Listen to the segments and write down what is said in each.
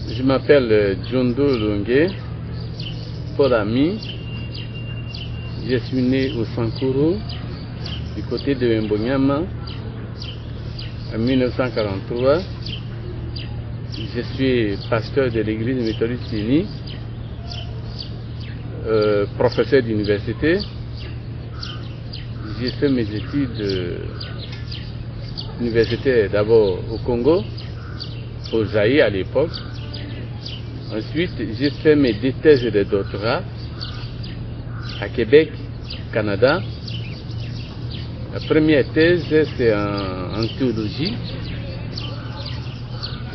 Je m'appelle Djondo Lunge, Paul Ami. Je suis né au Sankuru, du côté de Mbonyama, en 1943. Je suis pasteur de l'église méthodiste unie, professeur d'université. J'ai fait mes études universitaires d'abord au Congo, au Zaïre à l'époque. Ensuite, j'ai fait mes deux thèses de doctorat à Québec, Canada. La première thèse, c'est en théologie.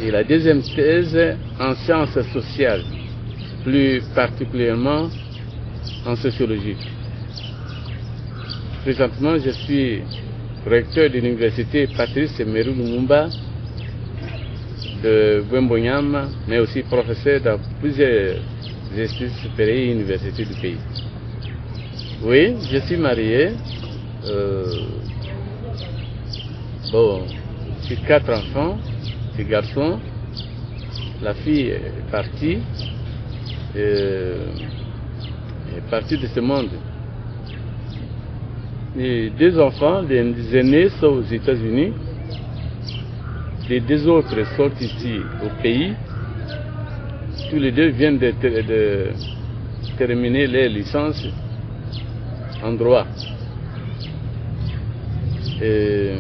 Et la deuxième thèse, en sciences sociales, plus particulièrement en sociologie. Présentement, je suis recteur de l'université Patrice Emery Lumumba de Mbonyama, mais aussi professeur dans plusieurs instituts supérieurs et universités du pays. Oui, je suis marié. J'ai 4 enfants, des garçons. La fille est partie de ce monde. Les 2 enfants, les aînés sont aux États-Unis. Les 2 autres sont ici au pays. Tous les 2 viennent de terminer leur licence en droit. Et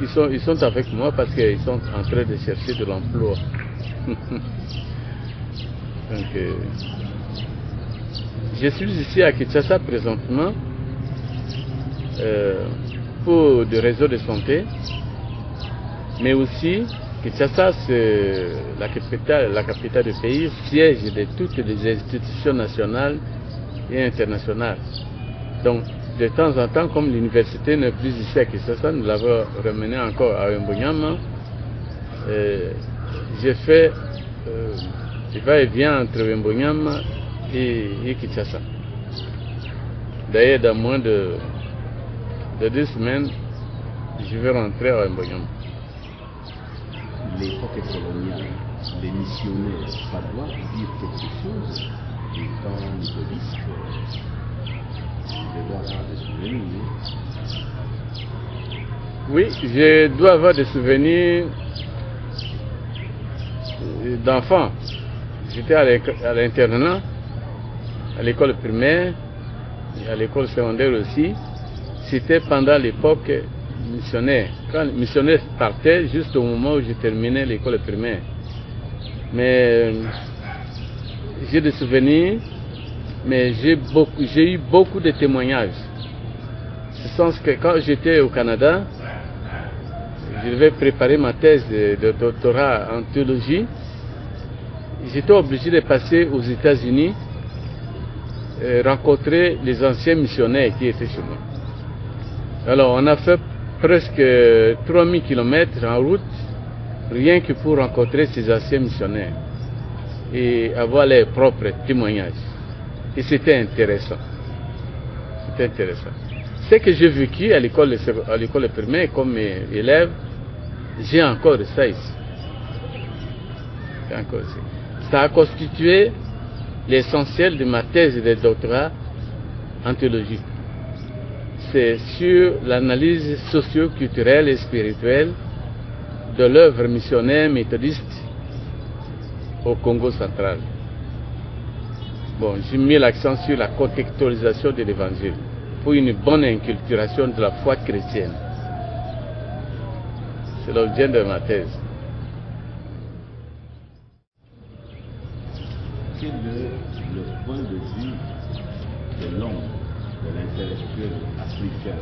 ils sont avec moi parce qu'ils sont en train de chercher de l'emploi. Donc, je suis ici à Kinshasa présentement pour des raisons de santé, mais aussi Kinshasa c'est la capitale du pays, siège de toutes les institutions nationales et internationales. Donc de temps en temps, comme l'université n'est plus ici à Kinshasa, nous l'avons ramené encore à Mbonyama. J'ai fait le va-et-vient entre Mbonyama et Kinshasa. D'ailleurs, dans moins de 2 semaines, je vais rentrer à Mbonyama. L'époque coloniale, les missionnaires, ça doit dire quelque chose du temps méthodiste. Je dois avoir des souvenirs. Oui, je dois avoir des souvenirs d'enfants. J'étais à l'internat, à l'école primaire, et à l'école secondaire aussi. C'était pendant l'époque missionnaire. Quand les missionnaires partaient, juste au moment où j'ai terminé l'école primaire. Mais j'ai des souvenirs, mais j'ai eu beaucoup de témoignages. Ce sens que quand j'étais au Canada, je devais préparer ma thèse de doctorat en théologie. J'étais obligé de passer aux États-Unis, rencontrer les anciens missionnaires qui étaient chez moi. Alors on a fait presque 3000 km en route, rien que pour rencontrer ces anciens missionnaires et avoir leurs propres témoignages. Et c'était intéressant. C'était intéressant. Ce que j'ai vécu à l'école primaire comme élève, j'ai encore ça ici. Ça a constitué l'essentiel de ma thèse de doctorat en théologie. C'est sur l'analyse socio-culturelle et spirituelle de l'œuvre missionnaire méthodiste au Congo central. Bon, j'ai mis l'accent sur la contextualisation de l'évangile pour une bonne inculturation de la foi chrétienne. C'est l'objet de ma thèse. Quel est le point de vue de l'homme, de l'intellectuel africain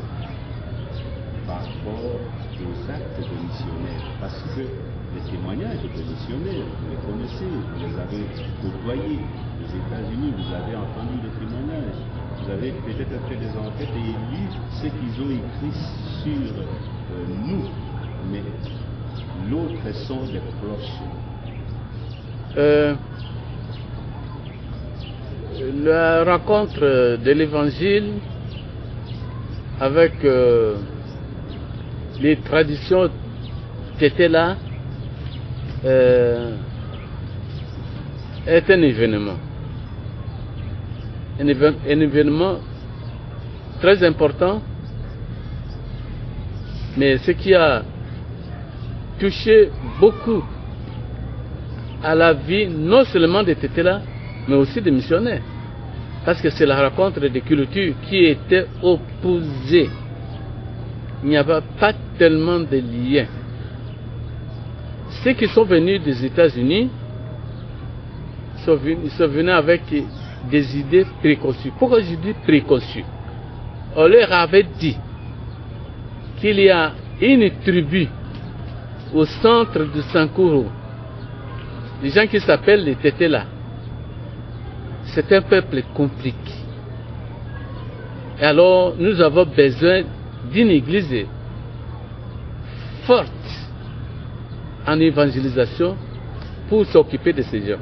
par rapport aux actes de missionnaires? Parce que les témoignages de missionnaires, vous les connaissez, vous les avez côtoyés. Aux États-Unis, vous avez entendu des témoignages. Vous avez peut-être fait des enquêtes et lu ce qu'ils ont écrit sur nous. Mais l'autre sont des cloches. La rencontre de l'évangile avec les traditions qui étaient là, est un événement. Un événement très important, mais ce qui a touché beaucoup à la vie, non seulement des Tétélas, mais aussi des missionnaires. Parce que c'est la rencontre des cultures qui étaient opposées. Il n'y avait pas tellement de liens. Ceux qui sont venus des États-Unis, ils sont venus avec des idées préconçues. Pourquoi je dis préconçues? On leur avait dit qu'il y a une tribu au centre de Sankuru, des gens qui s'appellent les Tétélas. C'est un peuple compliqué. Et alors, nous avons besoin d'une église forte en évangélisation pour s'occuper de ces gens.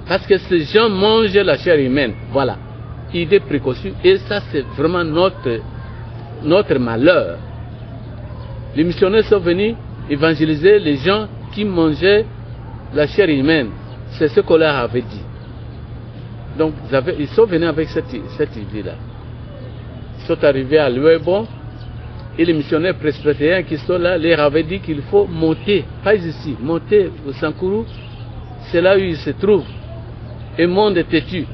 Parce que ces gens mangent la chair humaine. Voilà. Idée préconçue. Et ça, c'est vraiment notre malheur. Les missionnaires sont venus évangéliser les gens qui mangeaient la chair humaine. C'est ce qu'on leur avait dit. Donc, ils sont venus avec cette idée-là. Ils sont arrivés à Luebo et les missionnaires presbytériens qui sont là leur avaient dit qu'il faut monter, pas ici, monter au Sankuru. C'est là où ils se trouvent. Un monde têtu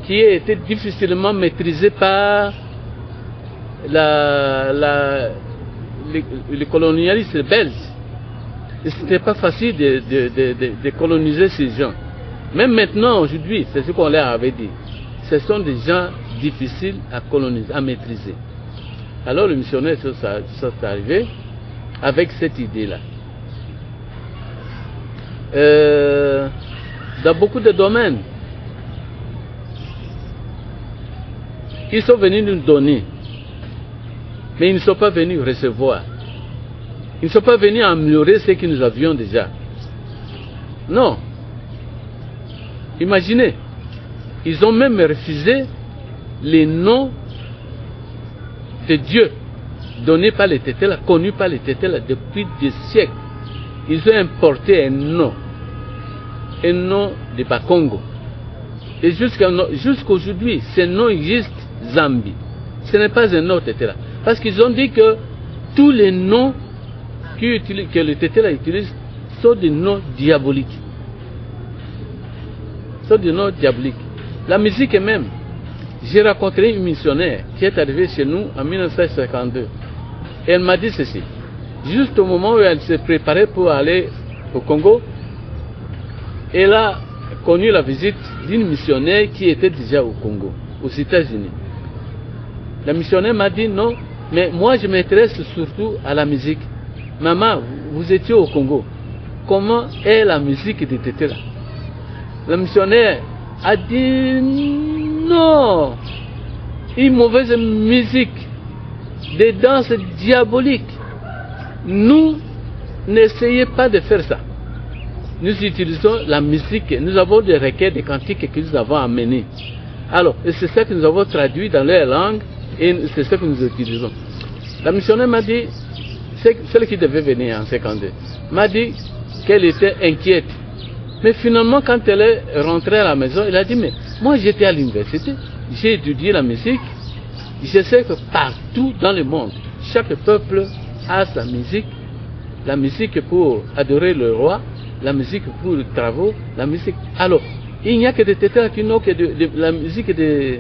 qui a été difficilement maîtrisé par les colonialistes belges. Et ce n'était pas facile de coloniser ces gens. Même maintenant, aujourd'hui, c'est ce qu'on leur avait dit. Ce sont des gens difficiles à coloniser, à maîtriser. Alors les missionnaires sont arrivés avec cette idée-là. Dans beaucoup de domaines, ils sont venus nous donner, mais ils ne sont pas venus recevoir. Ils ne sont pas venus améliorer ce que nous avions déjà. Non. Imaginez, ils ont même refusé les noms de Dieu donnés par les Tétélas, connus par les Tétélas depuis des siècles. Ils ont importé un nom de Bakongo. Et jusqu'aujourd'hui, ce nom existe, Zambie. Ce n'est pas un nom Tétéla. Parce qu'ils ont dit que tous les noms que les Tétélas utilisent sont des noms diaboliques. Sont des noms diaboliques. La musique même. J'ai rencontré une missionnaire qui est arrivée chez nous en 1952. Et elle m'a dit ceci. Juste au moment où elle se préparait pour aller au Congo, elle a connu la visite d'une missionnaire qui était déjà au Congo, aux États-Unis. La missionnaire m'a dit non, mais moi je m'intéresse surtout à la musique. Maman, vous étiez au Congo. Comment est la musique de Tétéla? La missionnaire a dit non, une mauvaise musique, des danses diaboliques. Nous, n'essayez pas de faire ça. Nous utilisons la musique, nous avons des requêtes, des cantiques que nous avons amenés. Alors, c'est ça que nous avons traduit dans leur langue et c'est ça que nous utilisons. La missionnaire m'a dit, celle qui devait venir en 52, m'a dit qu'elle était inquiète. Mais finalement, quand elle est rentrée à la maison, elle a dit, mais moi j'étais à l'université, j'ai étudié la musique, je sais que partout dans le monde, chaque peuple a sa musique, la musique pour adorer le roi, la musique pour les travaux, la musique... Alors, il n'y a que des Tétélas qui n'ont que de la musique des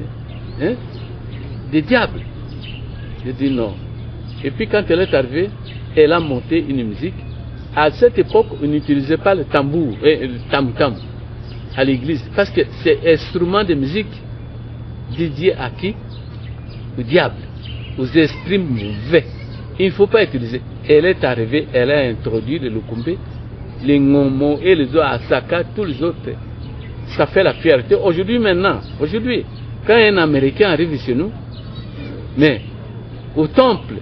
diables. Je dis non. Et puis quand elle est arrivée, elle a monté une musique. À cette époque, on n'utilisait pas le tambour, le tam-tam à l'église, parce que c'est un instrument de musique dédié à qui? Au diable, aux esprits mauvais. Il ne faut pas utiliser. Elle est arrivée, elle a introduit le lukumbe, les ngomo et les autres, Asaka, tous les autres. Ça fait la fierté. Aujourd'hui, quand un Américain arrive chez nous, mais au temple,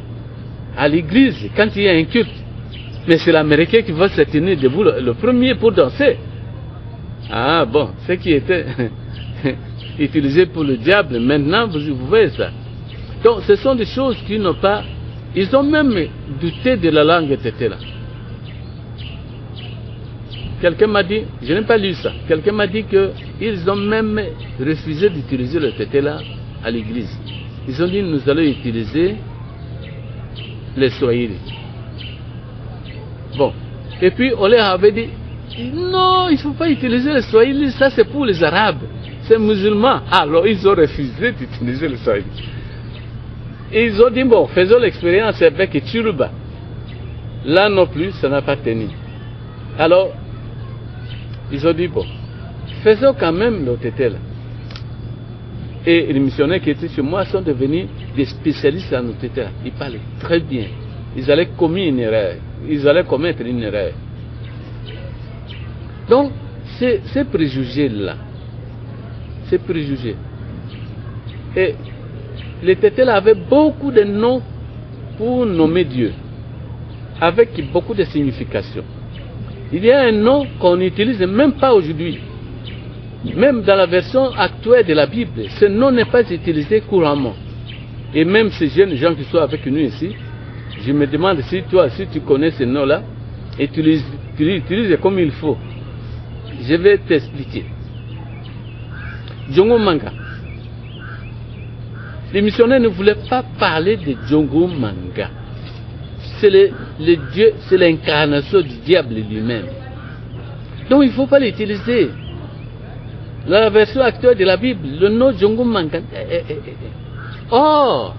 à l'église, quand il y a un culte, mais c'est l'Américain qui va se tenir debout le premier pour danser. Ah bon, ce qui était utilisé pour le diable, maintenant vous voyez ça. Donc ce sont des choses qui n'ont pas... Ils ont même douté de la langue Tétéla. quelqu'un m'a dit, je n'ai pas lu ça, quelqu'un m'a dit qu'ils ont même refusé d'utiliser le tétela à l'église. Ils ont dit, nous allons utiliser les Swahili. Bon. Et puis on leur avait dit, non, il ne faut pas utiliser les Swahili, ça c'est pour les Arabes, c'est musulmans. Alors ils ont refusé d'utiliser le Swahili. Et ils ont dit, bon, faisons l'expérience avec Chiluba. Là non plus, ça n'a pas tenu. Alors, ils ont dit, bon, faisons quand même le tétela. Et les missionnaires qui étaient chez moi sont devenus des spécialistes en tétela. Ils parlaient très bien. Ils allaient commettre une erreur. Donc, ces préjugés-là, ces préjugés. Et les tétela avaient beaucoup de noms pour nommer Dieu, avec beaucoup de significations. Il y a un nom qu'on n'utilise même pas aujourd'hui. Même dans la version actuelle de la Bible, ce nom n'est pas utilisé couramment. Et même ces jeunes gens qui sont avec nous ici, je me demande si toi, si tu connais ce nom-là, et tu l'utilises comme il faut. Je vais t'expliquer. Djongo Manga. Les missionnaires ne voulaient pas parler de Djongo Manga. C'est le Dieu, c'est l'incarnation du diable lui-même. Donc il ne faut pas l'utiliser. La version actuelle de la Bible, le nom Djongo Manga. Or,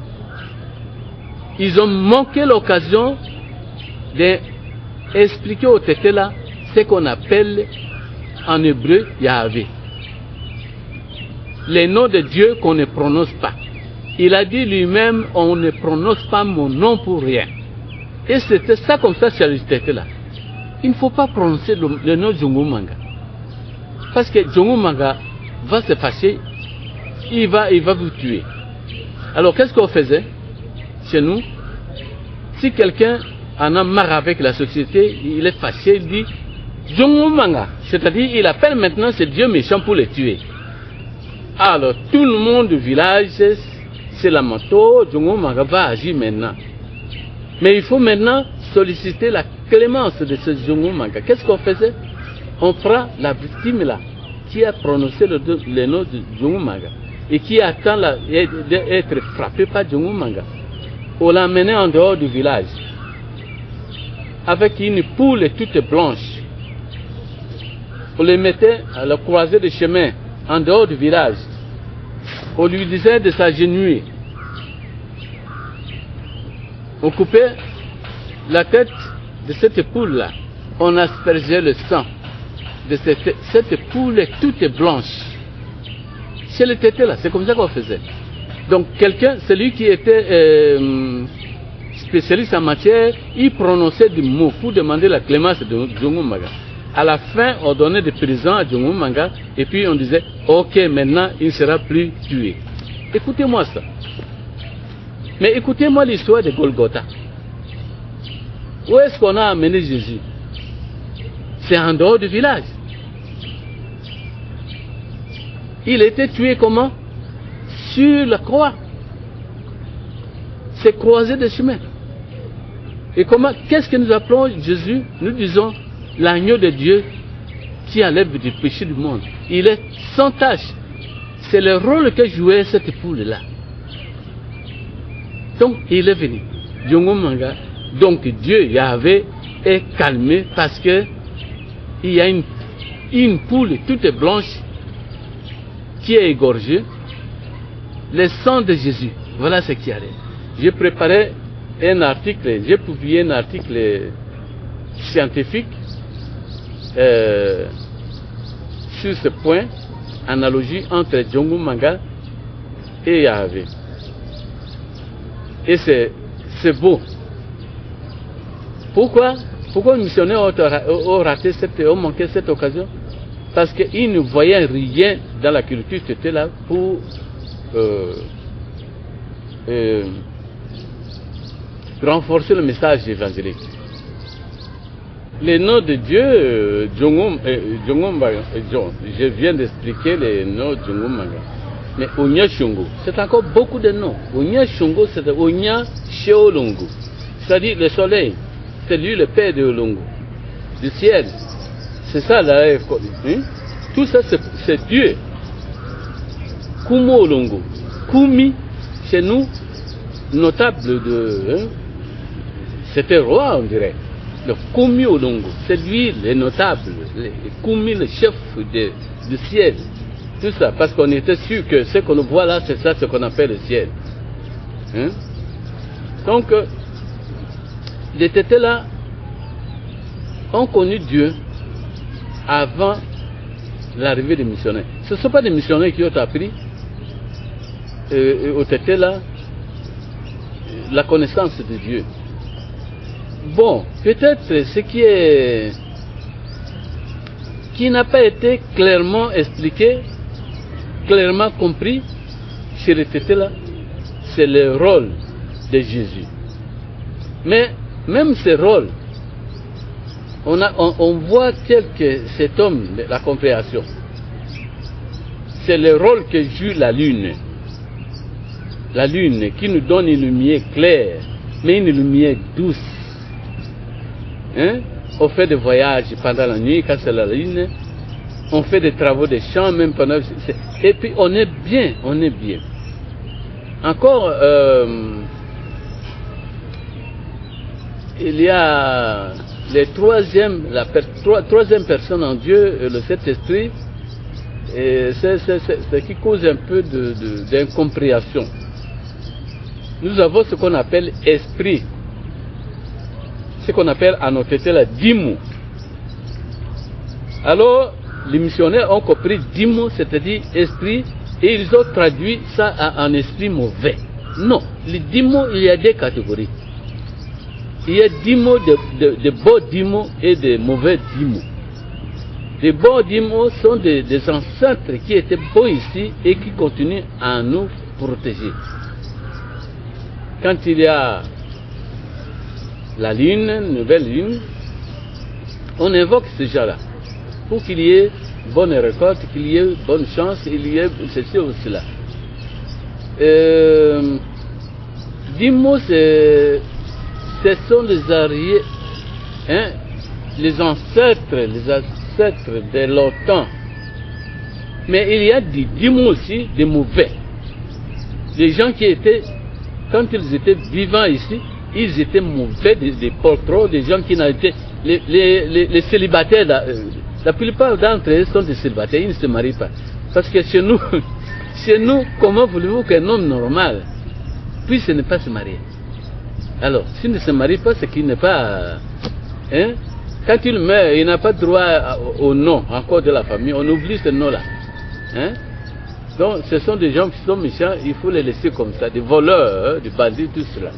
ils ont manqué l'occasion d'expliquer au tétela ce qu'on appelle en hébreu Yahvé. Les noms de Dieu qu'on ne prononce pas. Il a dit lui-même, on ne prononce pas mon nom pour rien. Et c'était ça comme ça sur le tétela. Il ne faut pas prononcer le nom Djongo Manga. Parce que Djongo Manga va se fâcher, il va vous tuer. Alors qu'est-ce qu'on faisait chez nous? Si quelqu'un en a marre avec la société, il est fâché, il dit Djongo Manga. C'est-à-dire il appelle maintenant ce Dieu méchant pour le tuer. Alors tout le monde du village, c'est la moto, Djongo Manga va agir maintenant. Mais il faut maintenant solliciter la clémence de ce Djongo Manga. Qu'est-ce qu'on faisait? On prend la victime là, qui a prononcé le nom de Djongo Manga et qui attend d'être frappé par Djongo Manga. On l'emmenait en dehors du village avec une poule toute blanche. On les mettait à la croisée des chemins en dehors du village. On lui disait de s'agenouiller. On coupait la tête de cette poule-là. On aspergeait le sang de cette poule toute blanche. C'est le tété-là, c'est comme ça qu'on faisait. Donc quelqu'un, celui qui était spécialiste en matière, il prononçait des mots pour demander la clémence de Djongo Manga. À la fin, on donnait des présents à Djongo Manga et puis on disait, ok, maintenant il ne sera plus tué. Écoutez-moi ça. Mais écoutez-moi l'histoire de Golgotha. Où est-ce qu'on a amené Jésus? C'est en dehors du village. Il était tué comment? Sur la croix. C'est croisé de chemin. Et comment? Qu'est-ce que nous appelons Jésus? Nous disons l'agneau de Dieu qui enlève du péché du monde. Il est sans tache. C'est le rôle que jouait cette poule-là. Donc il est venu. Djongo Manga. Donc Dieu Yahvé est calmé parce que il y a une poule toute blanche qui est égorgée. Le sang de Jésus. Voilà ce qui arrive. J'ai préparé un article, j'ai publié un article scientifique sur ce point, analogie entre Djongo Manga et Yahvé. Et c'est beau. Pourquoi les missionnaires ont manqué cette occasion? Parce qu'ils ne voyaient rien dans la culture qui était là pour renforcer le message évangélique. Les noms de Dieu, Djongo Manga, je viens d'expliquer les noms de Djongo Manga. Mais Onya Shungo, c'est encore beaucoup de noms. Onya Shungo, c'est Onya Sheolongo, c'est-à-dire le soleil. C'est lui le père de Olongo, du ciel. C'est ça là. Hein? Tout ça, c'est Dieu. Kumo Olongo. Kumi, chez nous, notable de. Hein? C'était roi, on dirait. Le Kumi Olongo. C'est lui, le notable. Le Kumi, le chef du ciel. Tout ça, parce qu'on était sûr que ce qu'on voit là, c'est ça ce qu'on appelle le ciel. Hein? Donc, les tétés là ont connu Dieu avant l'arrivée des missionnaires. Ce ne sont pas des missionnaires qui ont appris aux tétés là la connaissance de Dieu. Bon, peut-être ce qui n'a pas été clairement expliqué, clairement compris chez les tétés là, c'est le rôle de Jésus. Mais même ce rôle, on voit tel que cet homme, la compréhension, c'est le rôle que joue la lune. La lune qui nous donne une lumière claire, mais une lumière douce. Hein? On fait des voyages pendant la nuit, quand c'est la lune. On fait des travaux de champs, même pendant... Et puis on est bien, on est bien. Encore, il y a la troisième personne en Dieu, le Saint-Esprit, c'est ce qui cause un peu d'incompréhension. Nous avons ce qu'on appelle esprit, ce qu'on appelle à notre tête la Dimu. Alors, les missionnaires ont compris Dimu, c'est-à-dire esprit, et ils ont traduit ça en esprit mauvais. Non, les Dimu, il y a deux catégories. Il y a Dimu de bons Dimu et de mauvais Dimu. Les bons Dimu sont des ancêtres qui étaient bons ici et qui continuent à nous protéger. Quand il y a la lune, nouvelle lune, on invoque ces gens-là pour qu'il y ait bonne récolte, qu'il y ait bonne chance, il y ait ceci ou cela. Dis-moi, ce sont les arrières, hein, les ancêtres de longtemps. Mais il y a des dis-moi aussi des mauvais. Des gens qui étaient, quand ils étaient vivants ici, ils étaient mauvais, des portraits, des gens qui n'avaient été... Les célibataires, la plupart d'entre eux sont des célibataires, ils ne se marient pas. Parce que chez nous, comment voulez-vous qu'un homme normal puisse ne pas se marier? Alors, s'il ne se marie pas, c'est qu'il n'est pas... Hein? Quand il meurt, il n'a pas droit au nom encore de la famille, on oublie ce nom-là. Hein? Donc, ce sont des gens qui sont méchants, il faut les laisser comme ça, des voleurs, hein, des bandits, tout cela.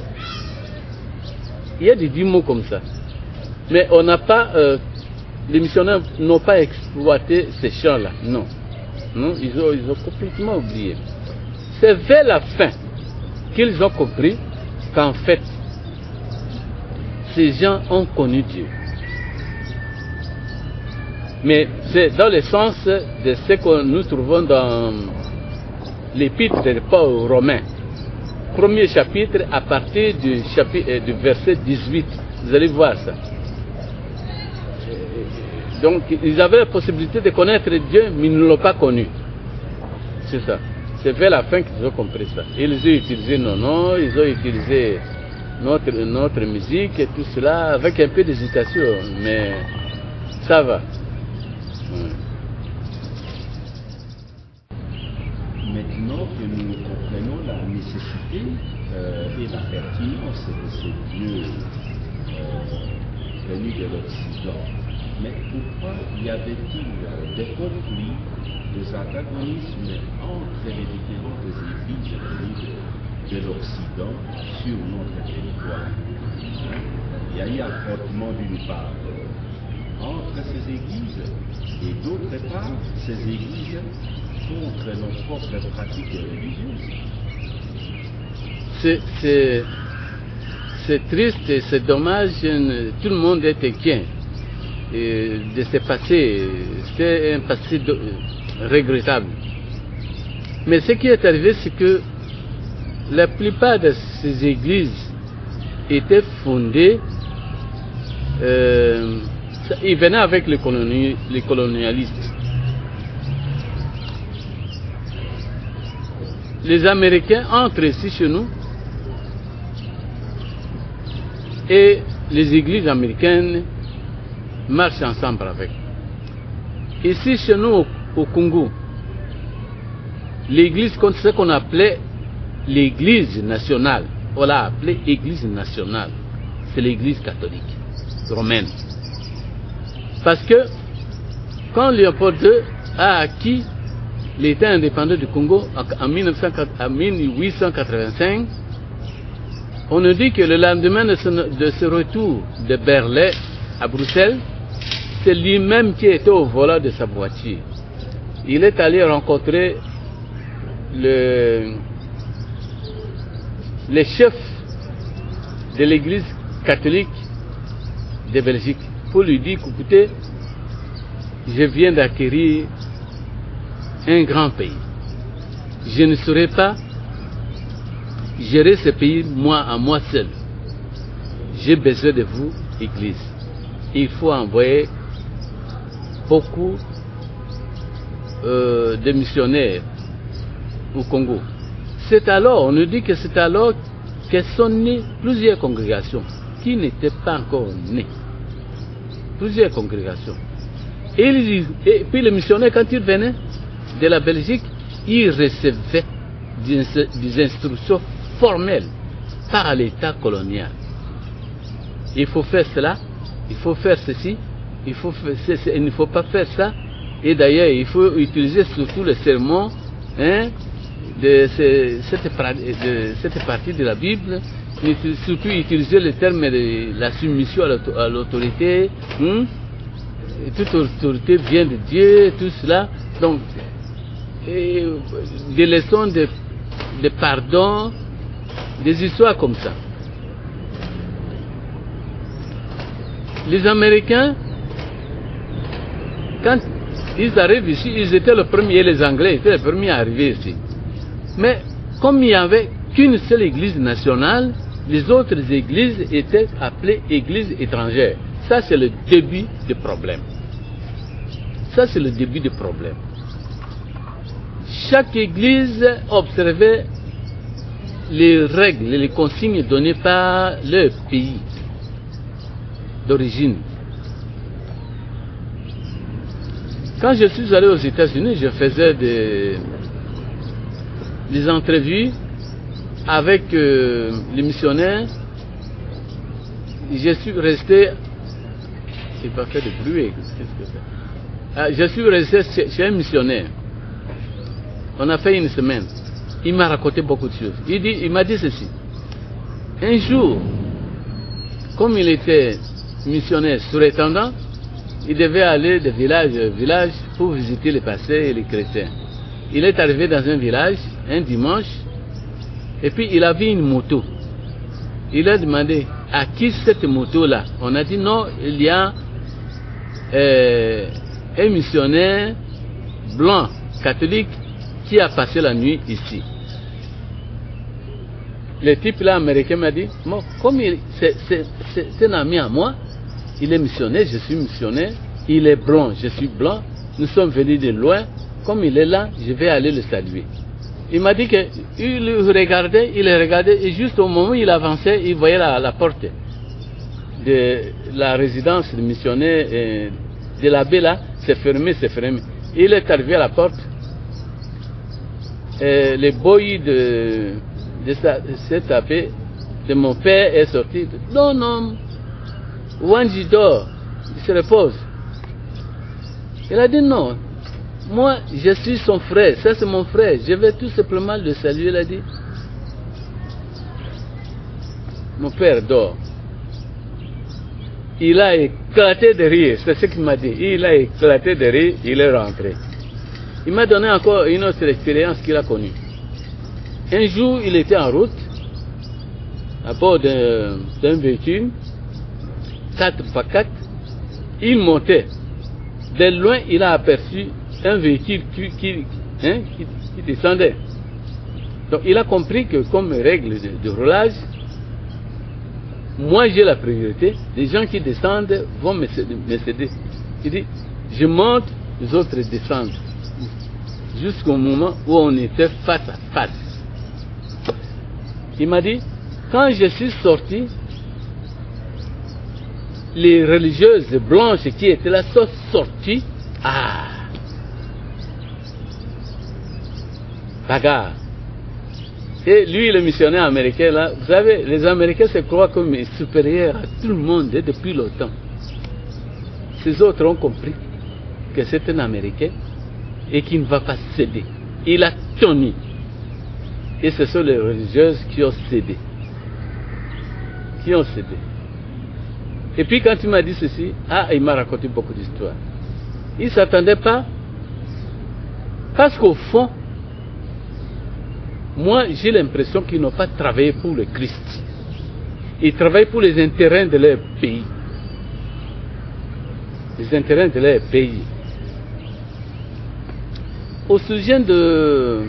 Il y a des 10 mots comme ça. Mais on n'a pas, les missionnaires n'ont pas exploité ces champs-là, non. Non, ils ont complètement oublié. C'est vers la fin qu'ils ont compris qu'en fait, ces gens ont connu Dieu. Mais c'est dans le sens de ce que nous trouvons dans l'épître de Paul aux Romains. Premier chapitre à partir du verset 18. Vous allez voir ça. Donc, ils avaient la possibilité de connaître Dieu, mais ils ne l'ont pas connu. C'est ça. C'est vers la fin qu'ils ont compris ça. Ils ont utilisé nos noms, ils ont utilisé notre musique et tout cela, avec un peu d'hésitation, mais ça va. Maintenant que nous comprenons la nécessité et la pertinence de ce Dieu venu de l'Occident, mais pourquoi y avait-il des conflits, des antagonismes entre les différentes églises venues de l'Occident sur notre territoire? Il y a eu un affrontement d'une part entre ces églises et d'autre part ces églises contre nos propres pratiques religieuses. C'est triste et c'est dommage, tout le monde est inquiet de ce passé. C'est un passé regrettable. Mais ce qui est arrivé, c'est que la plupart de ces églises étaient fondées ils venaient avec les colonialistes. Les Américains entrent ici chez nous et les églises américaines marchent ensemble avec. Ici chez nous au Congo, l'église, ce qu'on appelait l'église nationale, on l'a appelée église nationale, c'est l'église catholique romaine. Parce que quand Léopold II a acquis l'État indépendant du Congo en 1885, on nous dit que le lendemain de ce retour de Berlin à Bruxelles, c'est lui-même qui était au volant de sa voiture. Il est allé rencontrer les chefs de l'église catholique de Belgique pour lui dire, écoutez, je viens d'acquérir un grand pays. Je ne saurais pas gérer ce pays moi à moi seul. J'ai besoin de vous, Église. Il faut envoyer beaucoup de missionnaires au Congo. C'est alors, on nous dit que c'est alors que sont nées plusieurs congrégations qui n'étaient pas encore nées. Plusieurs congrégations. Et puis les missionnaires, quand ils venaient de la Belgique, ils recevaient des instructions formelles par l'État colonial. Il faut faire cela, il faut faire ceci, il ne faut pas faire ça. Et d'ailleurs, il faut utiliser surtout le sermon de cette partie de la Bible, surtout utiliser le terme de la soumission à l'autorité. Toute autorité vient de Dieu, tout cela. Donc, des leçons de pardon, des histoires comme ça. Les Américains, quand ils arrivent ici, ils étaient les premiers, les Anglais étaient les premiers à arriver ici. Mais comme il n'y avait qu'une seule église nationale, les autres églises étaient appelées églises étrangères. Ça, c'est le début du problème. Ça, c'est le début du problème. Chaque église observait les règles, les consignes données par leur pays d'origine. Quand je suis allé aux États-Unis, je faisais des entrevues avec les missionnaires. Je suis resté... Il va faire de bruit. Qu'est-ce que c'est? Je suis resté chez un missionnaire. On a fait une semaine. Il m'a raconté beaucoup de choses. Il m'a dit ceci. Un jour, comme il était missionnaire surintendant, il devait aller de village en village pour visiter les pasteurs et les chrétiens. Il est arrivé dans un village un dimanche et puis il a vu une moto. Il a demandé à qui cette moto-là. On a dit non, il y a un missionnaire blanc catholique qui a passé la nuit ici. Le type là américain m'a dit, bon, comme c'est un ami à moi, il est missionnaire, je suis missionnaire, il est blanc, je suis blanc, nous sommes venus de loin, comme il est là, je vais aller le saluer. Il m'a dit qu'il regardait, et juste au moment où il avançait, il voyait la porte de la résidence du missionnaire de l'abbé là, c'est fermé. Il est arrivé à la porte, le boy de cet abbé, de mon père, est sorti. Non, Wanji dort, il se repose. Il a dit non, moi je suis son frère, ça c'est mon frère, je vais tout simplement le saluer. Il a dit, mon père dort. Il a éclaté de rire, c'est ce qu'il m'a dit. Il a éclaté de rire, il est rentré. Il m'a donné encore une autre expérience qu'il a connue. Un jour, il était en route, à bord d'un véhicule, 4x4, il montait. De loin, il a aperçu un véhicule qui descendait. Donc, il a compris que comme règle de roulage, moi j'ai la priorité, les gens qui descendent vont me céder. Il dit, je monte, les autres descendent. Jusqu'au moment où on était face à face. Il m'a dit, quand je suis sorti, les religieuses blanches qui étaient là sont sorties. Ah! Bagarre. Et lui, le missionnaire américain, là, vous savez, les Américains se croient comme supérieurs à tout le monde depuis longtemps. Ces autres ont compris que c'est un Américain et qu'il ne va pas céder. Il a tenu. Et ce sont les religieuses qui ont cédé. Qui ont cédé. Et puis quand il m'a dit ceci, il m'a raconté beaucoup d'histoires. Il ne s'attendait pas, parce qu'au fond, moi j'ai l'impression qu'ils n'ont pas travaillé pour le Christ. Ils travaillent pour les intérêts de leur pays. Les intérêts de leur pays. Au sujet de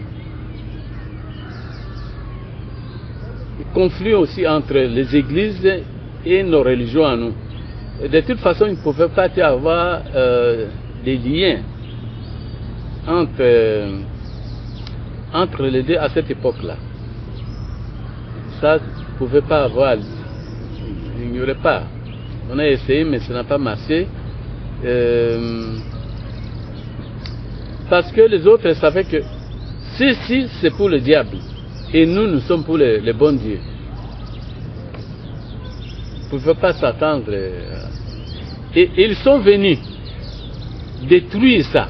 conflit aussi entre les églises et nos religions à nous. De toute façon, il ne pouvait pas y avoir des liens entre les deux à cette époque-là. Ça ne pouvait pas avoir. Il n'y aurait pas. On a essayé, mais ça n'a pas marché. Parce que les autres savaient que ceci, c'est pour le diable. Et nous sommes pour les bons dieux. Vous ne pouvez pas s'attendre. Et ils sont venus détruire ça.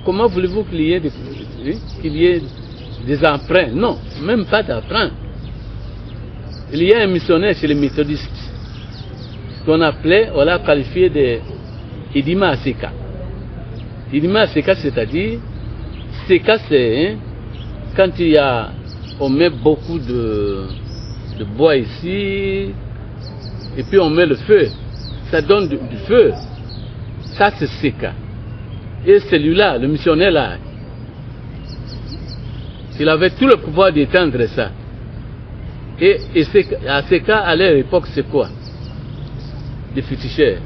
Comment voulez-vous qu'il y ait des emprunts? Non, même pas d'emprunts. Il y a un missionnaire chez les méthodistes qu'on appelait, on l'a qualifié de Idima Aseka. Idima Aseka, c'est-à-dire, Seka, c'est quand on met beaucoup de bois ici, et puis on met le feu, ça donne du feu. Ça c'est Seka. Et celui-là, le missionnaire là, il avait tout le pouvoir d'éteindre ça. Et Seka à leur époque, c'est quoi? Des féticheurs.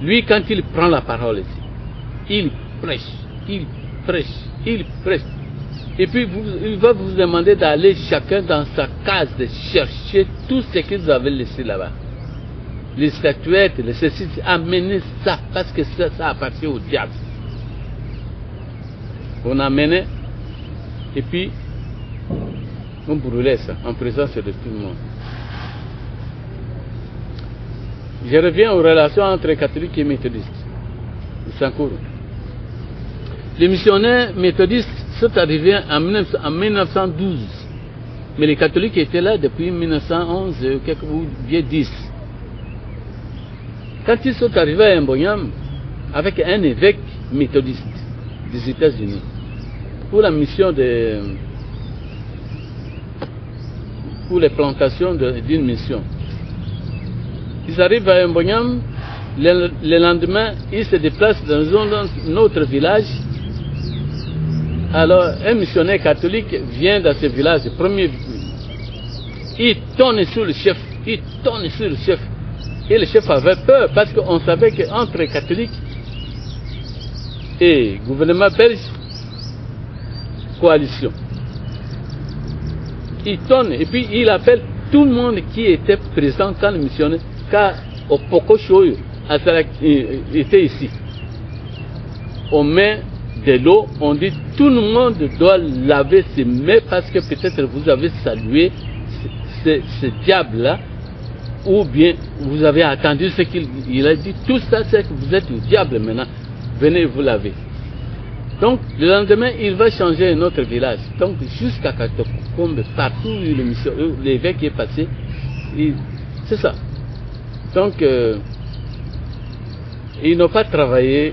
Lui, quand il prend la parole ici, il prêche. Et puis il va vous demander d'aller chacun dans sa case, de chercher tout ce qu'ils avaient laissé là-bas. Les statuettes, les ceci, amenez ça, parce que ça appartient au diable. On amenait, et puis on brûlait ça, en présence de tout le monde. Je reviens aux relations entre catholiques et méthodistes. Les missionnaires méthodistes sont arrivés en 1912. Mais les catholiques étaient là depuis 1911 ou bien 10. Quand ils sont arrivés à Mbonyam avec un évêque méthodiste des États-Unis pour la mission pour les plantations d'une mission. Ils arrivent à Mbonyam, le lendemain, ils se déplacent dans un autre village. Alors, un missionnaire catholique vient dans ce village, premier, il tourne sur le chef, Et le chef avait peur parce qu'on savait qu'entre catholiques et gouvernement belge, coalition. Il tourne et puis il appelle tout le monde qui était présent quand le missionnaire, car au Poko Shoyo était ici. On met de l'eau, on dit tout le monde doit laver ses mains parce que peut-être vous avez salué ce diable-là, ou bien vous avez attendu ce qu'il a dit. Tout ça, c'est que vous êtes le diable maintenant. Venez vous laver. Donc, le lendemain, il va changer un autre village. Donc, jusqu'à Katokombe, partout où l'évêque est passé, c'est ça. Donc, ils n'ont pas travaillé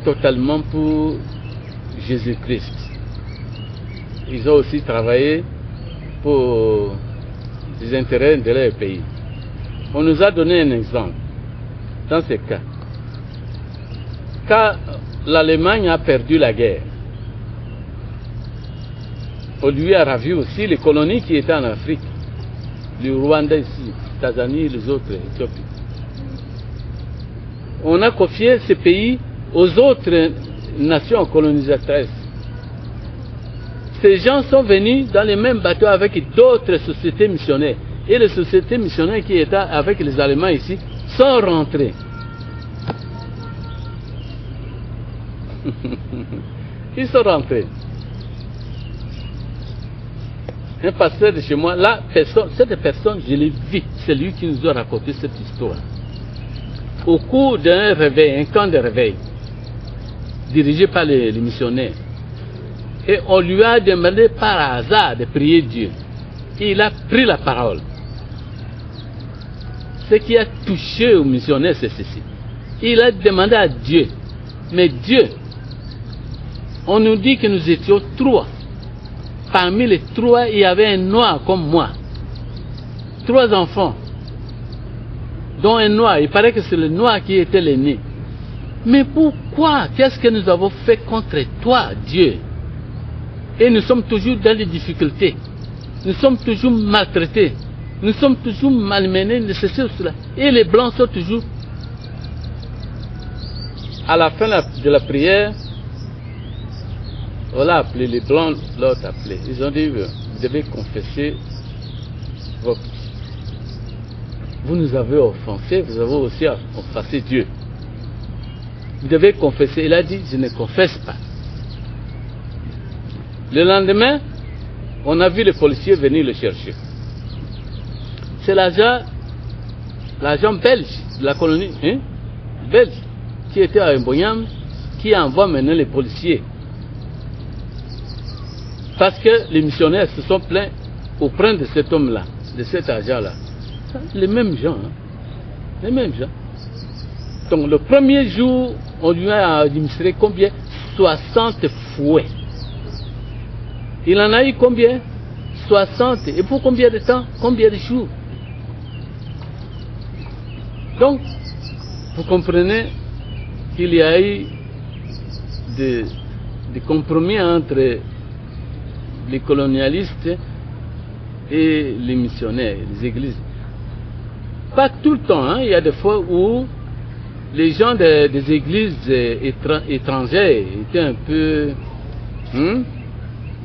totalement pour Jésus-Christ. Ils ont aussi travaillé pour les intérêts de leur pays. On nous a donné un exemple. Dans ce cas, quand l'Allemagne a perdu la guerre, on lui a ravi aussi les colonies qui étaient en Afrique. le Rwanda ici, Tanzanie et les autres, Éthiopie. On a confié ces pays aux autres nations colonisatrices. Ces gens sont venus dans les mêmes bateaux avec d'autres sociétés missionnaires. Et les sociétés missionnaires qui étaient avec les Allemands ici sont rentrés. Ils sont rentrés. Un pasteur de chez moi, cette personne, je l'ai vu, c'est lui qui nous a raconté cette histoire. Au cours d'un réveil, un camp de réveil, dirigé par les missionnaires, et on lui a demandé par hasard de prier Dieu. Et il a pris la parole. Ce qui a touché aux missionnaires, c'est ceci. Il a demandé à Dieu, mais Dieu, on nous dit que nous étions 3. Parmi les 3, il y avait un noir comme moi. 3 enfants, dont un noir. Il paraît que c'est le noir qui était l'aîné. Mais pourquoi? Qu'est-ce que nous avons fait contre toi, Dieu? Et nous sommes toujours dans les difficultés. Nous sommes toujours maltraités. Nous sommes toujours malmenés, ceci ou cela. Et les blancs sont toujours... À la fin de la prière, on l'a appelé, les blancs l'ont appelé. Ils ont dit, vous devez confesser vos péchés. Vous nous avez offensés, vous avez aussi offensé Dieu. Vous devez confesser. Il a dit, je ne confesse pas. Le lendemain, on a vu les policiers venir le chercher. C'est l'agent belge de la colonie, belge, qui était à Mboyam, qui envoie maintenant les policiers. Parce que les missionnaires se sont plaints auprès de cet homme-là, de cet agent-là. Les mêmes gens, les mêmes gens. Donc le premier jour, on lui a administré combien? 60 fouets. Il en a eu combien? 60. Et pour combien de temps? Combien de jours? Donc, vous comprenez qu'il y a eu des compromis entre les colonialistes et les missionnaires, les églises. Pas tout le temps, il y a des fois où les gens des églises étrangères étaient un peu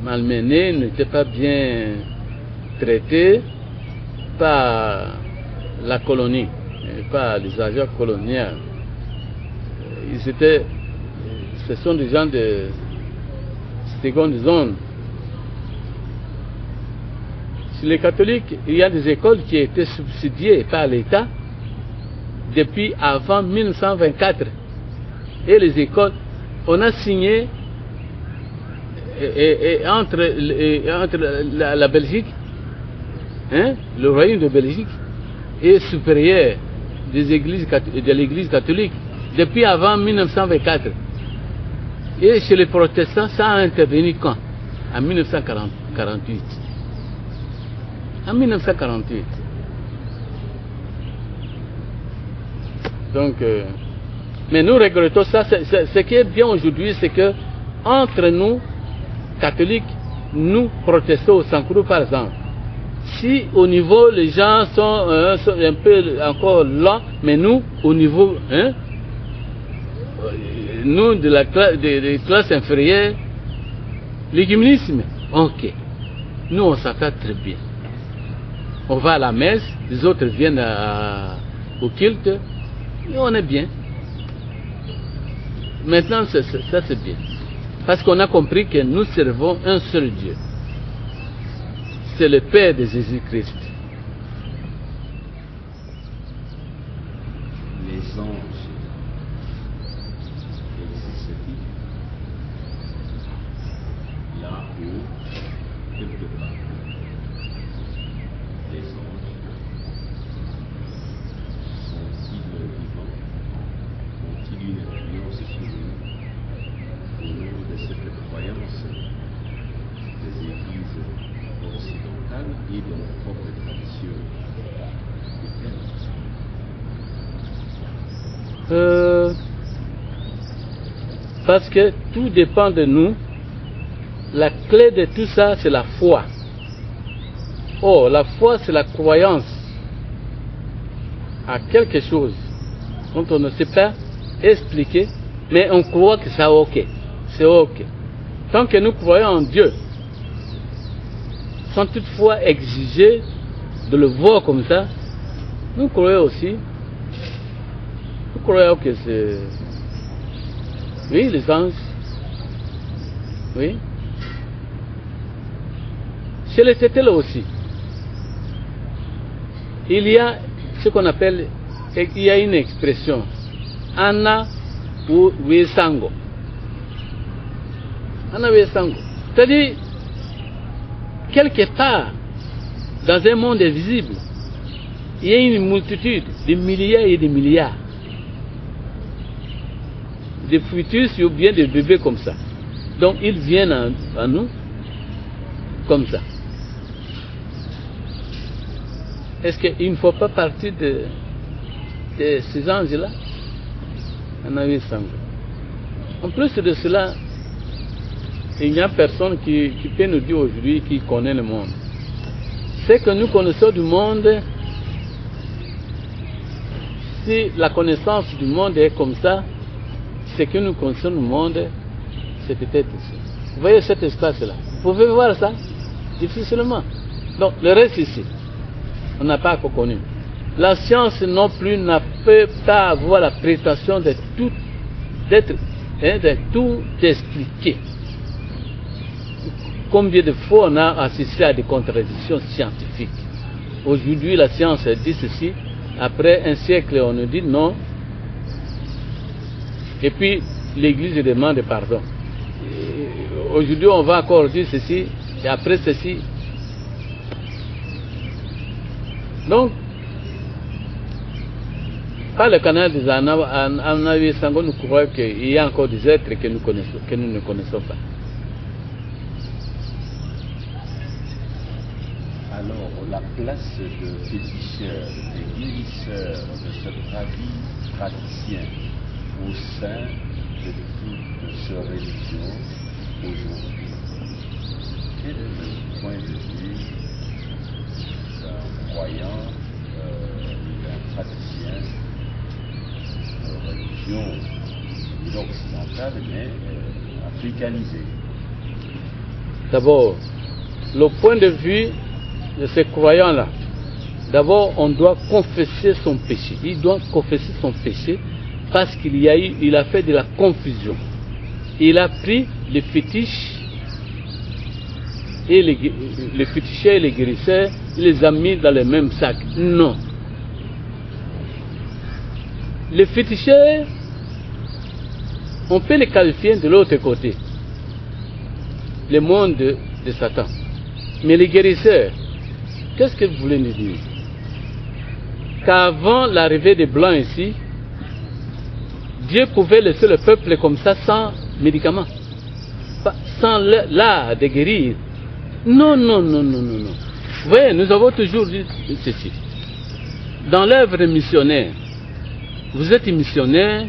malmenés, n'étaient pas bien traités par la colonie, par les agents coloniaux. Ce sont des gens de seconde zone. Chez les catholiques, il y a des écoles qui étaient subsidiées par l'État depuis avant 1924. Et les écoles, on a signé entre la Belgique, le royaume de Belgique, et supérieur de l'église catholique, depuis avant 1924. Et chez les protestants, ça a intervenu quand? En 1948. En 1948. Donc, mais nous regrettons ça. Ce qui est bien aujourd'hui, c'est que entre nous, catholiques, nous protestons au Sankuru par exemple. Si au niveau les gens sont un peu encore là, mais nous, au niveau, nous de la des classes inférieures, l'écuménisme, ok. Nous on s'entend très bien. On va à la messe, les autres viennent au culte, et on est bien. Maintenant, ça c'est bien. Parce qu'on a compris que nous servons un seul Dieu. C'est le Père de Jésus-Christ. Les anges existent-ils là où, quelque part, les anges sont-ils vivants? Ont-ils une influence sur nous au nom de cette croyance des églises occidentales et de nos propres traditions chrétiennes? Parce que tout dépend de nous. La clé de tout ça, c'est la foi. Oh, la foi, c'est la croyance à quelque chose dont on ne sait pas expliquer, mais on croit que c'est ok. C'est ok. Tant que nous croyons en Dieu, sans toutefois exiger de le voir comme ça, nous croyons aussi. Nous croyons que c'est... Oui, les anges. Oui. Chez les tétels aussi. Il y a ce qu'on appelle, il y a une expression, Anna ou Wesango. Anna Wesango. C'est-à-dire, quelque part, dans un monde invisible, il y a une multitude de milliards et de milliards de fœtus ou bien de bébés comme ça. Donc, ils viennent à nous comme ça. Est-ce qu'il ne faut pas partir de ces anges-là? En plus de cela, il n'y a personne qui peut nous dire aujourd'hui qu'il connaît le monde. Ce que nous connaissons du monde, si la connaissance du monde est comme ça, ce que nous connaissons du monde, c'est peut-être ici. Vous voyez cet espace-là? Vous pouvez voir ça? Difficilement. Donc, le reste ici, on n'a pas encore connu. La science non plus n'a pas avoir la prétention de tout expliquer. Combien de fois on a assisté à des contradictions scientifiques? Aujourd'hui, la science dit ceci. Après un siècle, on nous dit non. Et puis, l'Église demande pardon. Aujourd'hui, on va encore dire ceci. Et après ceci. Donc, par le canal des Anavi Sango, nous croyons qu'il y a encore des êtres que nous ne connaissons pas. Alors, la place de féticheurs, de guérisseurs, de ce praticien au sein de toute cette religion aujourd'hui, quel est le point de vue d'un croyant, d'un praticien de religion occidentale, mais africanisée? D'abord, le point de vue de ces croyants-là, d'abord, on doit confesser son péché. Il doit confesser son péché parce qu'il a fait de la confusion. Il a pris les fétiches et les féticheurs et les guérisseurs, il les a mis dans le même sac. Non. Les féticheurs, on peut les qualifier de l'autre côté, le monde de Satan. Mais les guérisseurs, qu'est-ce que vous voulez nous dire? Qu'avant l'arrivée des Blancs ici, Dieu pouvait laisser le peuple comme ça sans médicaments, sans l'art de guérir. Non. Vous voyez, nous avons toujours dit ceci. Dans l'œuvre missionnaire, vous êtes missionnaire,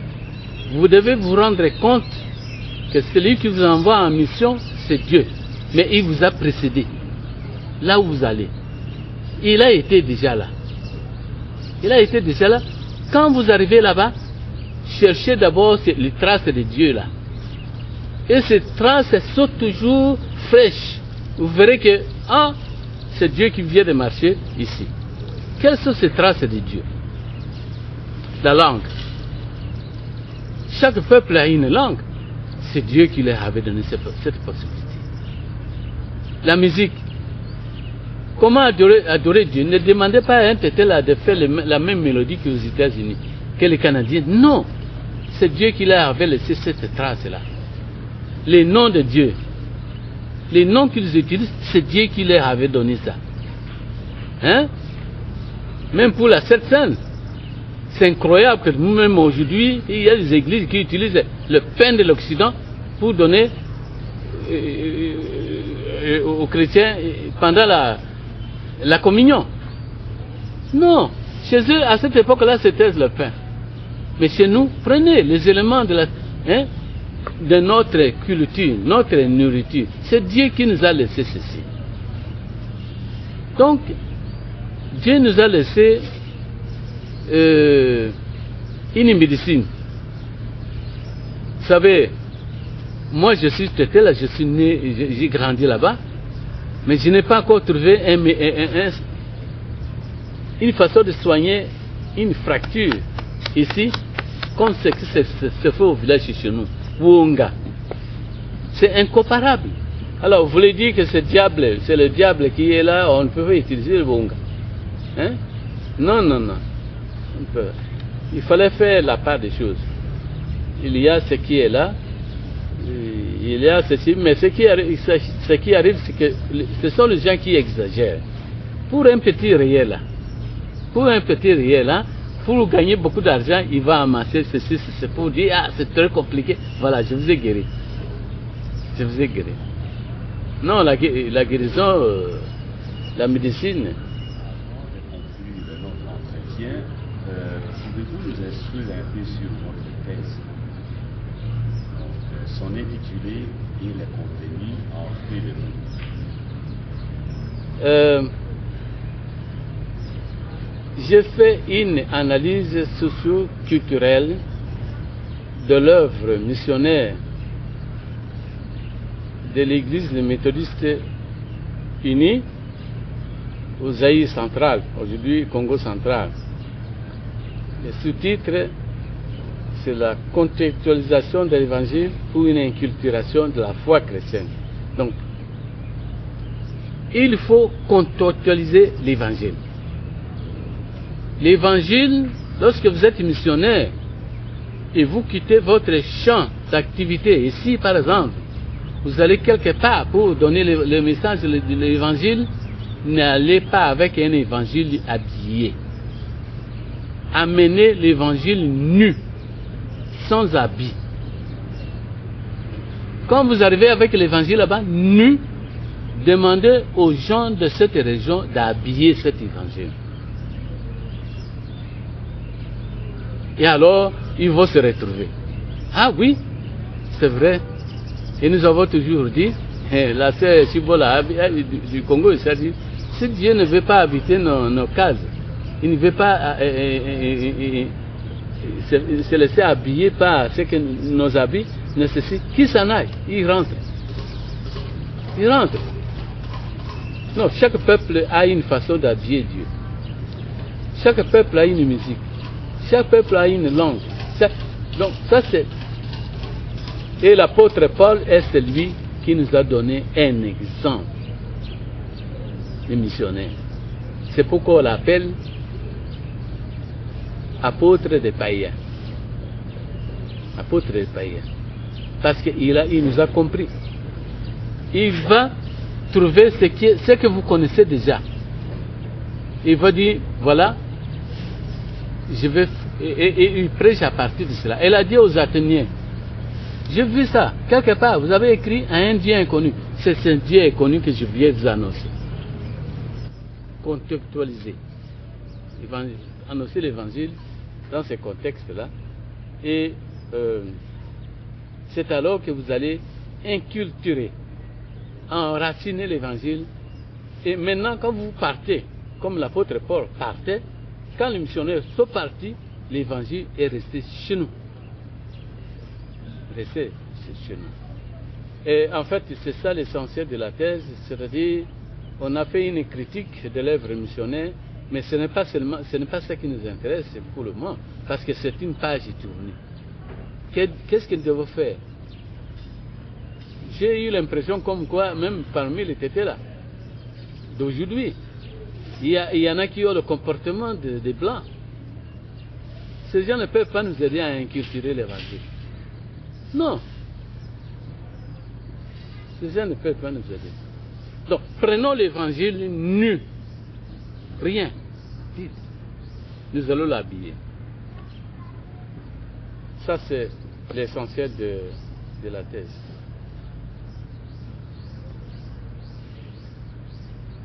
vous devez vous rendre compte que celui qui vous envoie en mission, c'est Dieu. Mais il vous a précédé. Là où vous allez. Il a été déjà là. Quand vous arrivez là-bas, cherchez d'abord les traces de Dieu là. Et ces traces sont toujours fraîches. Vous verrez que, c'est Dieu qui vient de marcher ici. Quelles sont ces traces de Dieu? La langue. Chaque peuple a une langue. C'est Dieu qui leur avait donné cette possibilité. La musique. Comment adorer Dieu? Ne demandez pas à un tétel de faire la même mélodie qu'aux États-Unis, que les Canadiens. Non. C'est Dieu qui leur avait laissé cette trace-là. Les noms de Dieu. Les noms qu'ils utilisent, c'est Dieu qui leur avait donné ça. Hein? Même pour la Sainte Seine. C'est incroyable que nous-mêmes aujourd'hui, il y a des églises qui utilisent le pain de l'Occident pour donner aux chrétiens pendant la communion. Non. Chez eux, à cette époque-là, c'était le pain. Mais chez nous, prenez les éléments de notre culture, notre nourriture. C'est Dieu qui nous a laissé ceci. Donc, Dieu nous a laissé une médecine. Vous savez, moi je suis tété là, je suis né, j'ai grandi là-bas, mais je n'ai pas encore trouvé une façon de soigner une fracture ici, comme ce qui se fait au village chez nous, Wonga. C'est incomparable. Alors, vous voulez dire que c'est le diable qui est là, on ne peut pas utiliser le Wonga. Hein? Non, non, non. Il fallait faire la part des choses. Il y a ce qui est là, il y a ceci, mais ce qui arrive, c'est que ce sont les gens qui exagèrent. Pour un petit réel là, pour gagner beaucoup d'argent, il va amasser ceci, c'est pour dire, ah, c'est très compliqué. Voilà, je vous ai guéri. Je vous ai guéri. Non, la guérison, la médecine. Avant de conclure notre entretien, pouvez-vous nous instruire un peu sur votre thèse? Donc, son intitulé et le contenu en fait de nous. J'ai fait une analyse socio-culturelle de l'œuvre missionnaire de l'Église méthodiste unie au Zaïre central, aujourd'hui Congo central. Le sous-titre, c'est la contextualisation de l'Évangile pour une inculturation de la foi chrétienne. Donc, il faut contextualiser l'Évangile. L'Évangile, lorsque vous êtes missionnaire et vous quittez votre champ d'activité, ici par exemple, vous allez quelque part pour donner le message de l'Évangile, n'allez pas avec un Évangile habillé. Amenez l'Évangile nu, sans habit. Quand vous arrivez avec l'Évangile là-bas, nu, demandez aux gens de cette région d'habiller cet Évangile. Et alors, ils vont se retrouver. Ah oui, c'est vrai. Et nous avons toujours dit, la sœur Chibola du Congo, il s'est dit, si Dieu ne veut pas habiter nos cases, il ne veut pas se laisser habiller par ce que nos habits nécessitent, qu'il s'en aille, il rentre. Il rentre. Non, chaque peuple a une façon d'habiller Dieu. Chaque peuple a une musique. Chaque peuple a une langue. Donc ça c'est... Et l'apôtre Paul est celui qui nous a donné un exemple de missionnaire. C'est pourquoi on l'appelle apôtre des païens. Apôtre des païens. Parce qu'il nous a compris. Il va trouver ce que vous connaissez déjà. Il va dire, voilà, je vais... Et il prêche à partir de cela. Elle a dit aux Athéniens, j'ai vu ça, quelque part, vous avez écrit à un Dieu inconnu. C'est ce Dieu inconnu que je viens vous annoncer. Contextualiser. Annoncer l'évangile dans ce contexte-là. Et c'est alors que vous allez inculturer, enraciner l'évangile. Et maintenant, quand vous partez, comme l'apôtre Paul partait, quand les missionnaires sont partis, l'évangile est resté chez nous. Resté chez nous. Et en fait, c'est ça l'essentiel de la thèse, c'est-à-dire, on a fait une critique de l'œuvre missionnaire, mais ce n'est pas ça qui nous intéresse pour le moment, parce que c'est une page tournée. Qu'est-ce qu'ils doivent faire? J'ai eu l'impression comme quoi, même parmi les tétés là, d'aujourd'hui, il y en a qui ont le comportement des Blancs. Ces gens ne peuvent pas nous aider à inculturer l'évangile. Non. Ces gens ne peuvent pas nous aider. Donc, prenons l'évangile nu. Rien. Dites. Nous allons l'habiller. Ça, c'est l'essentiel de la thèse.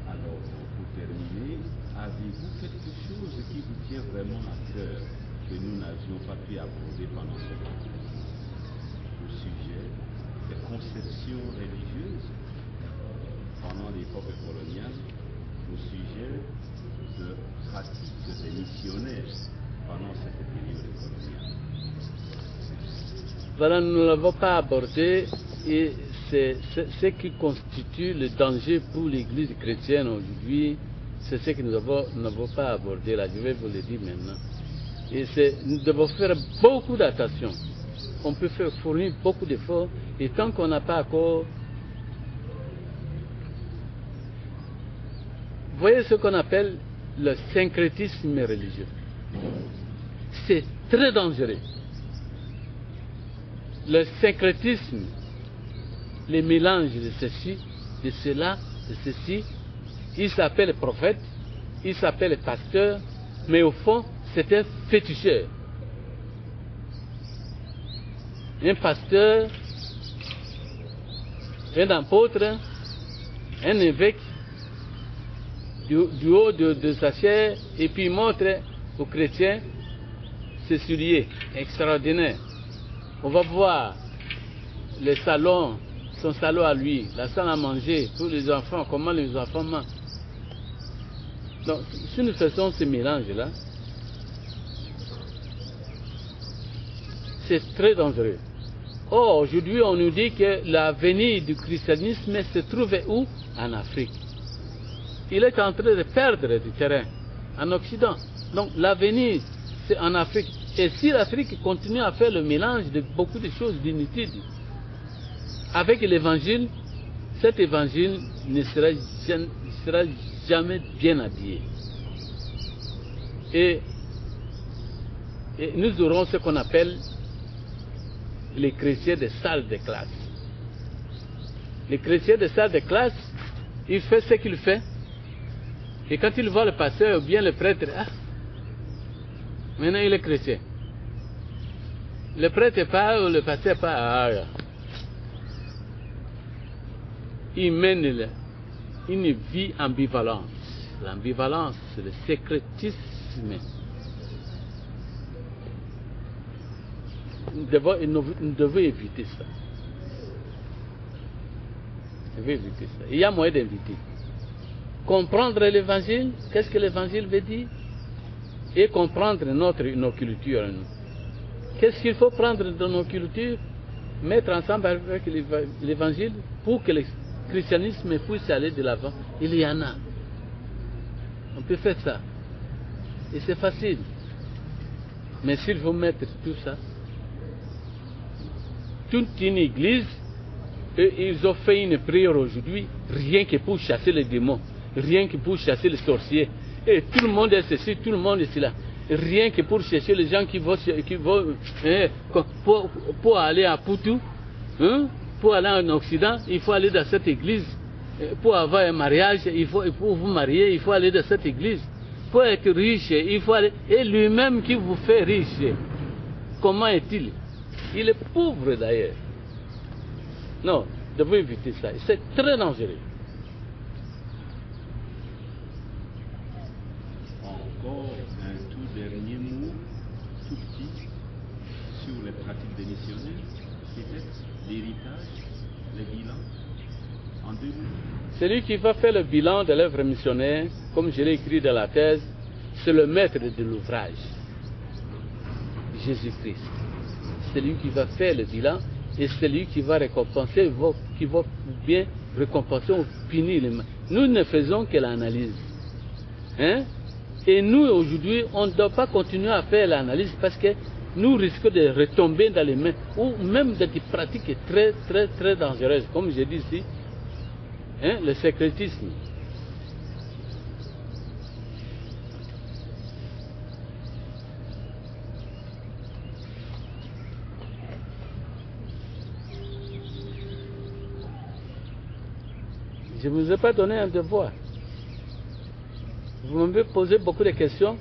Alors, pour terminer, avez-vous quelque chose qui vous tient vraiment à cœur que nous n'avions pas pu aborder pendant ce temps au sujet des conceptions religieuses pendant l'époque coloniale, au sujet de pratiques des missionnaires pendant cette période coloniale. Voilà, nous ne l'avons pas abordé et c'est ce qui constitue le danger pour l'Église chrétienne aujourd'hui. C'est ce que nous n'avons pas abordé là, je vais vous le dire maintenant. Et nous devons faire beaucoup d'attention. On peut fournir beaucoup d'efforts et tant qu'on n'a pas encore... Vous voyez ce qu'on appelle le syncrétisme religieux. C'est très dangereux. Le syncrétisme, les mélanges de ceci, de cela, de ceci, il s'appelle prophète, il s'appelle pasteur, mais au fond, c'est un féticheur. Un pasteur, un apôtre, un évêque, du haut de sa chair, et puis il montre aux chrétiens ses souliers extraordinaires. On va voir le salon, son salon à lui, la salle à manger pour les enfants, comment les enfants mangent. Donc, si nous faisons ce mélange-là, c'est très dangereux. Or, aujourd'hui, on nous dit que l'avenir du christianisme se trouve où? En Afrique. Il est en train de perdre du terrain en Occident. Donc, l'avenir, c'est en Afrique. Et si l'Afrique continue à faire le mélange de beaucoup de choses inutiles avec l'évangile, cet évangile ne sera jamais bien habillé. Et nous aurons ce qu'on appelle les chrétiens de salle de classe. Les chrétiens de salle de classe, il fait ce qu'il fait. Et quand il voit le pasteur ou bien le prêtre, ah, maintenant il est chrétien. Le prêtre part ou le pasteur part, ah, il mène une vie ambivalente. L'ambivalence, c'est le sécrétisme. Nous devons éviter ça. Il y a moyen d'éviter. Comprendre l'évangile, qu'est-ce que l'évangile veut dire? Et comprendre nos cultures. Qu'est-ce qu'il faut prendre dans nos cultures? Mettre ensemble avec l'évangile pour que le christianisme puisse aller de l'avant. Il y en a. On peut faire ça. Et c'est facile. Mais s'il faut mettre tout ça, toute une église, ils ont fait une prière aujourd'hui, rien que pour chasser les démons, rien que pour chasser les sorciers. Et tout le monde est ceci, tout le monde est cela. Rien que pour chercher les gens qui vont pour aller à Poutou, pour aller en Occident, il faut aller dans cette église. Pour avoir un mariage, pour vous marier, il faut aller dans cette église. Pour être riche, il faut aller. Et lui-même qui vous fait riche, comment est-il? Il est pauvre d'ailleurs. Non, vous devez éviter ça. C'est très dangereux. Encore un tout dernier mot, tout petit, sur les pratiques des missionnaires, peut-être l'héritage, le bilan, en 2 mots. Celui qui va faire le bilan de l'œuvre missionnaire, comme je l'ai écrit dans la thèse, c'est le maître de l'ouvrage, Jésus-Christ. C'est lui qui va faire le bilan et c'est lui qui va récompenser, qui va bien récompenser ou punir les mains. Nous ne faisons que l'analyse. Et nous, aujourd'hui, on ne doit pas continuer à faire l'analyse parce que nous risquons de retomber dans les mains ou même dans des pratiques très, très, très dangereuses, comme je dis ici, le sécrétisme. Je ne vous ai pas donné un devoir. Vous m'avez posé beaucoup de questions.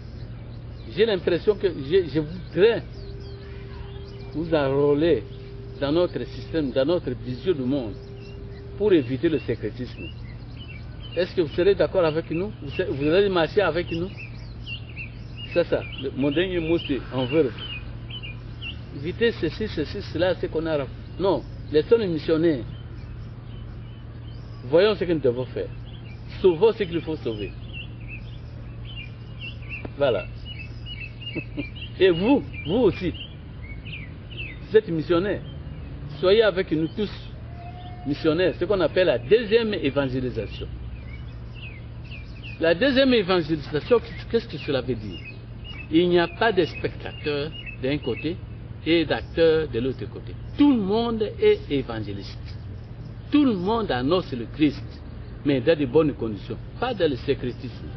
J'ai l'impression que je voudrais vous enrôler dans notre système, dans notre vision du monde, pour éviter le sécrétisme. Est-ce que vous serez d'accord avec nous? Vous allez marcher avec nous? C'est ça. Mon dernier mot, c'est envers vous. Éviter ceci, cela, ce qu'on a. Non, les seuls missionnaires. Voyons ce que nous devons faire. Sauvons ce qu'il faut sauver. Voilà. Et vous aussi, vous êtes missionnaires. Soyez avec nous tous missionnaires, ce qu'on appelle la deuxième évangélisation. La deuxième évangélisation, qu'est-ce que cela veut dire? Il n'y a pas de spectateurs d'un côté et d'acteurs de l'autre côté. Tout le monde est évangéliste. Tout le monde annonce le Christ, mais dans de bonnes conditions, pas dans le secrétisme.